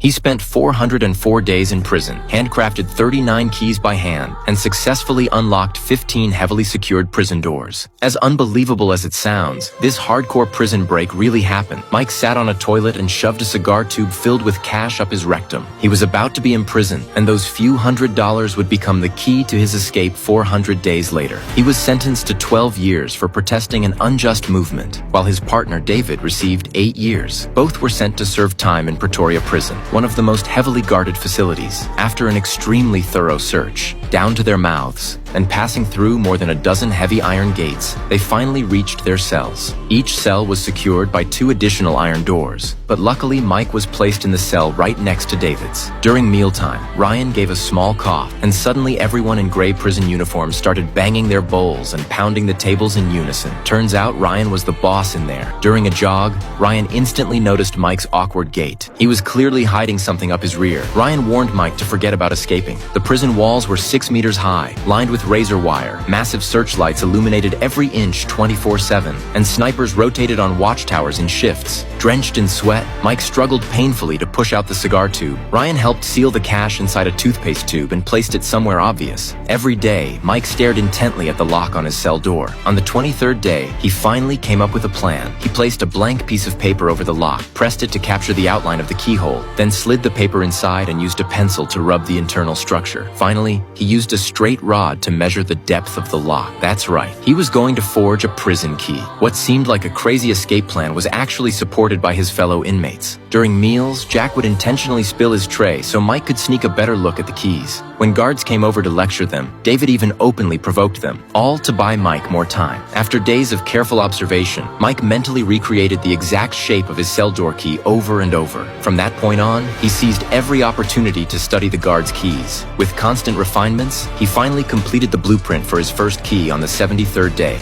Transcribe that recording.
He spent 404 days in prison, handcrafted 39 keys by hand, and successfully unlocked 15 heavily secured prison doors. As unbelievable as it sounds, this hardcore prison break really happened. Mike sat on a toilet and shoved a cigar tube filled with cash up his rectum. He was about to be imprisoned, and those few $100s would become the key to his escape 400 days later. He was sentenced to 12 years for protesting an unjust movement, while his partner David received 8 years. Both were sent to serve time in Pretoria Prison, one of the most heavily guarded facilities. After an extremely thorough search, down to their mouths, and passing through more than a dozen heavy iron gates, they finally reached their cells. Each cell was secured by 2 additional iron doors, but luckily Mike was placed in the cell right next to David's. During mealtime, Ryan gave a small cough, and suddenly everyone in gray prison uniforms started banging their bowls and pounding the tables in unison. Turns out Ryan was the boss in there. During a jog, Ryan instantly noticed Mike's awkward gait. He was clearly hiding something up his rear. Ryan warned Mike to forget about escaping. The prison walls were 6 meters high, lined with razor wire. Massive searchlights illuminated every inch 24/7, and snipers rotated on watchtowers in shifts. Drenched in sweat, Mike struggled painfully to push out the cigar tube. Ryan helped seal the cash inside a toothpaste tube and placed it somewhere obvious. Every day, Mike stared intently at the lock on his cell door. On the 23rd day, he finally came up with a plan. He placed a blank piece of paper over the lock, pressed it to capture the outline of the keyhole, then slid the paper inside and used a pencil to rub the internal structure. Finally, he used a straight rod to measure the depth of the lock. That's right, he was going to forge a prison key. What seemed like a crazy escape plan was actually supported by his fellow inmates. During meals, Jack would intentionally spill his tray so Mike could sneak a better look at the keys. When guards came over to lecture them, David even openly provoked them, all to buy Mike more time. After days of careful observation, Mike mentally recreated the exact shape of his cell door key over and over. From that point on, he seized every opportunity to study the guards' keys. With constant refinements, he finally completed the blueprint for his first key on the 73rd day.